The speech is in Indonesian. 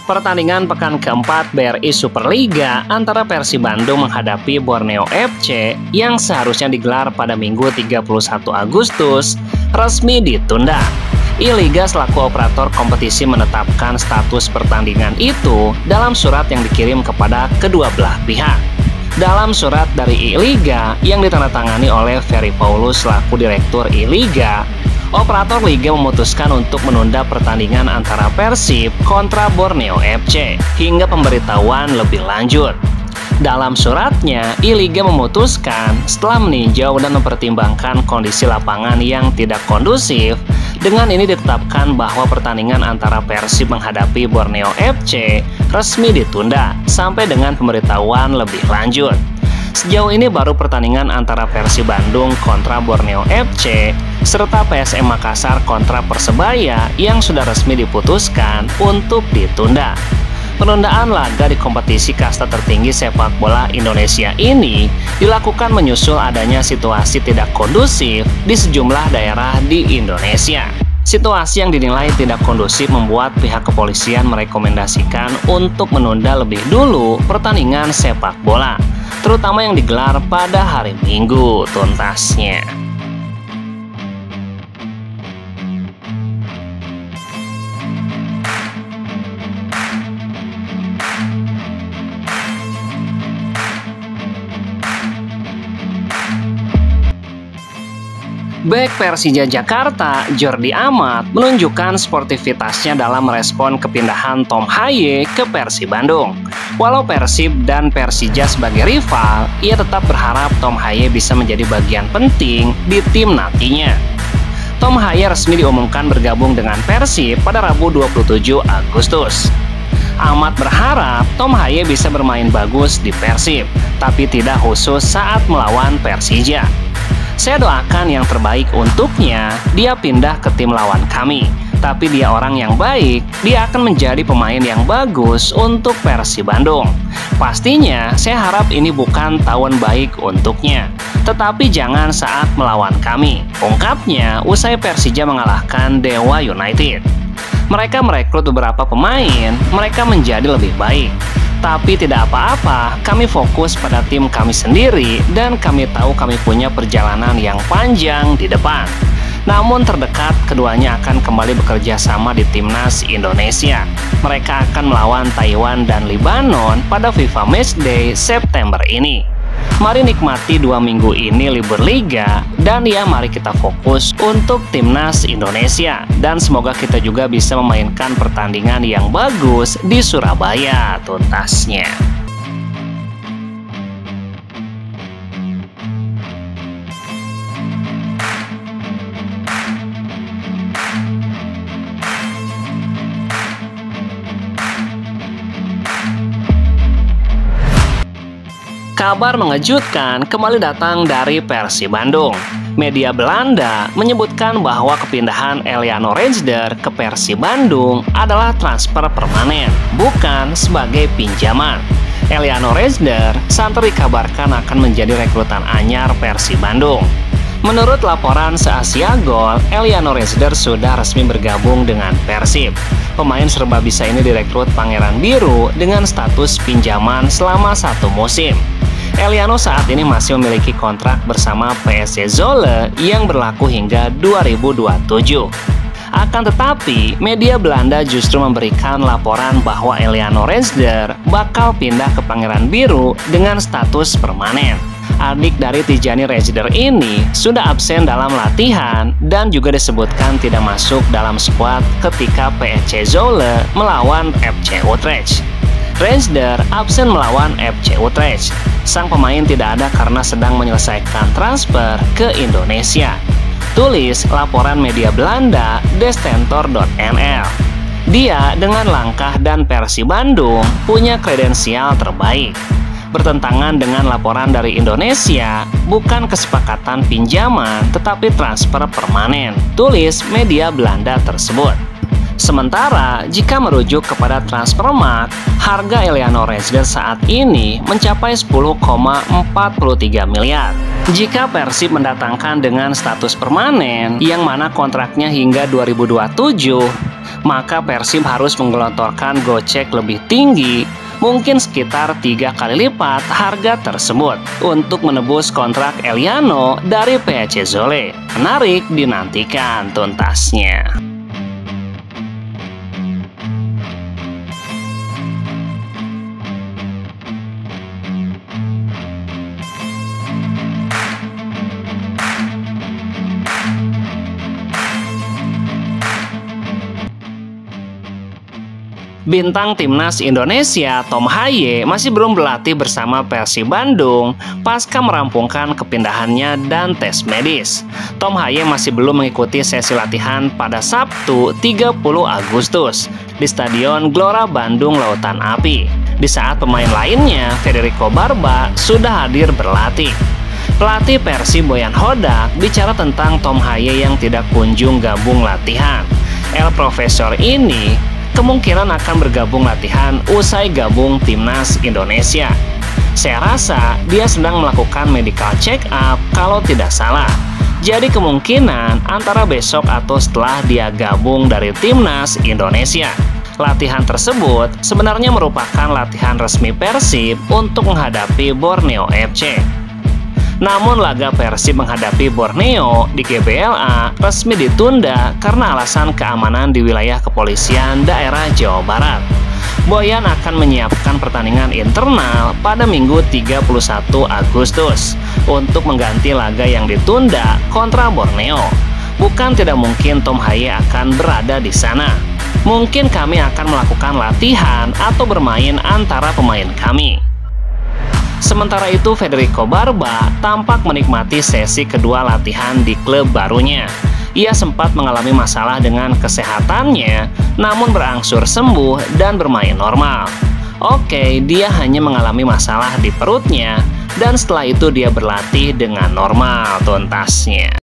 Pertandingan pekan keempat BRI Superliga antara Persib Bandung menghadapi Borneo FC yang seharusnya digelar pada Minggu 31 Agustus resmi ditunda. I-Liga selaku operator kompetisi menetapkan status pertandingan itu dalam surat yang dikirim kepada kedua belah pihak. Dalam surat dari I-Liga yang ditandatangani oleh Ferry Paulus selaku Direktur I-Liga, operator Liga memutuskan untuk menunda pertandingan antara Persib kontra Borneo FC hingga pemberitahuan lebih lanjut. Dalam suratnya, I-Liga memutuskan setelah meninjau dan mempertimbangkan kondisi lapangan yang tidak kondusif, dengan ini ditetapkan bahwa pertandingan antara Persib menghadapi Borneo FC resmi ditunda sampai dengan pemberitahuan lebih lanjut. Sejauh ini baru pertandingan antara Persib Bandung kontra Borneo FC serta PSM Makassar kontra Persebaya yang sudah resmi diputuskan untuk ditunda. Penundaan laga di kompetisi kasta tertinggi sepak bola Indonesia ini dilakukan menyusul adanya situasi tidak kondusif di sejumlah daerah di Indonesia. Situasi yang dinilai tidak kondusif membuat pihak kepolisian merekomendasikan untuk menunda lebih dulu pertandingan sepak bola, terutama yang digelar pada hari Minggu tuntasnya. Bek Persija Jakarta, Jordi Amat, menunjukkan sportivitasnya dalam merespon kepindahan Tom Haye ke Persib Bandung. Walau Persib dan Persija sebagai rival, ia tetap berharap Tom Haye bisa menjadi bagian penting di tim nantinya. Tom Haye resmi diumumkan bergabung dengan Persib pada Rabu 27 Agustus. Amat berharap Tom Haye bisa bermain bagus di Persib, tapi tidak khusus saat melawan Persija. Saya doakan yang terbaik untuknya, dia pindah ke tim lawan kami. Tapi dia orang yang baik, dia akan menjadi pemain yang bagus untuk Persib Bandung. Pastinya, saya harap ini bukan tahun baik untuknya. Tetapi jangan saat melawan kami, ungkapnya usai Persija mengalahkan Dewa United. Mereka merekrut beberapa pemain, mereka menjadi lebih baik. Tapi tidak apa-apa, kami fokus pada tim kami sendiri dan kami tahu kami punya perjalanan yang panjang di depan. Namun terdekat keduanya akan kembali bekerja sama di Timnas Indonesia. Mereka akan melawan Taiwan dan Lebanon pada FIFA Matchday September ini. Mari nikmati 2 minggu ini libur Liga dan ya mari kita fokus untuk Timnas Indonesia dan semoga kita juga bisa memainkan pertandingan yang bagus di Surabaya tuntasnya. Kabar mengejutkan kembali datang dari Persib Bandung. Media Belanda menyebutkan bahwa kepindahan Eliano Reijder ke Persib Bandung adalah transfer permanen, bukan sebagai pinjaman. Eliano Reijder santer dikabarkan akan menjadi rekrutan anyar Persib Bandung. Menurut laporan se-Asia Gol, Eliano Reijder sudah resmi bergabung dengan Persib. Pemain serba bisa ini direkrut Pangeran Biru dengan status pinjaman selama 1 musim. Eliano saat ini masih memiliki kontrak bersama PSC Zwolle yang berlaku hingga 2027. Akan tetapi, media Belanda justru memberikan laporan bahwa Eliano Reijder bakal pindah ke Pangeran Biru dengan status permanen. Adik dari Tijani Reijder ini sudah absen dalam latihan dan juga disebutkan tidak masuk dalam skuad ketika PSC Zwolle melawan FC Utrecht. Reijder absen melawan FC Utrecht. Sang pemain tidak ada karena sedang menyelesaikan transfer ke Indonesia. Tulis laporan media Belanda Destentor.nl. Dia dengan langkah dan Persib Bandung punya kredensial terbaik. Bertentangan dengan laporan dari Indonesia, bukan kesepakatan pinjaman tetapi transfer permanen, tulis media Belanda tersebut. Sementara, jika merujuk kepada Transfermarkt, harga Eliano Reijder saat ini mencapai 10,43 miliar. Jika Persib mendatangkan dengan status permanen, yang mana kontraknya hingga 2027, maka Persib harus menggelontorkan gocek lebih tinggi, mungkin sekitar 3 kali lipat harga tersebut untuk menebus kontrak Eliano dari PSC Zwolle. Menarik dinantikan tuntasnya. Bintang timnas Indonesia Tom Haye masih belum berlatih bersama Persib Bandung pasca merampungkan kepindahannya dan tes medis. Tom Haye masih belum mengikuti sesi latihan pada Sabtu 30 Agustus di Stadion Gelora Bandung Lautan Api, di saat pemain lainnya Federico Barba sudah hadir berlatih. Pelatih Persib Boyan Hodak bicara tentang Tom Haye yang tidak kunjung gabung latihan. El Profesor ini kemungkinan akan bergabung latihan usai gabung timnas Indonesia. Saya rasa dia sedang melakukan medical check up kalau tidak salah. Jadi kemungkinan antara besok atau setelah dia gabung dari timnas Indonesia. Latihan tersebut sebenarnya merupakan latihan resmi Persib untuk menghadapi Borneo FC. Namun laga Persib menghadapi Borneo di GBLA resmi ditunda karena alasan keamanan di wilayah kepolisian daerah Jawa Barat. Boyan akan menyiapkan pertandingan internal pada Minggu 31 Agustus untuk mengganti laga yang ditunda kontra Borneo. Bukan tidak mungkin Tom Haye akan berada di sana. Mungkin kami akan melakukan latihan atau bermain antara pemain kami. Sementara itu, Federico Barba tampak menikmati sesi kedua latihan di klub barunya. Ia sempat mengalami masalah dengan kesehatannya, namun berangsur sembuh dan bermain normal. Oke, dia hanya mengalami masalah di perutnya, dan setelah itu dia berlatih dengan normal tuntasnya.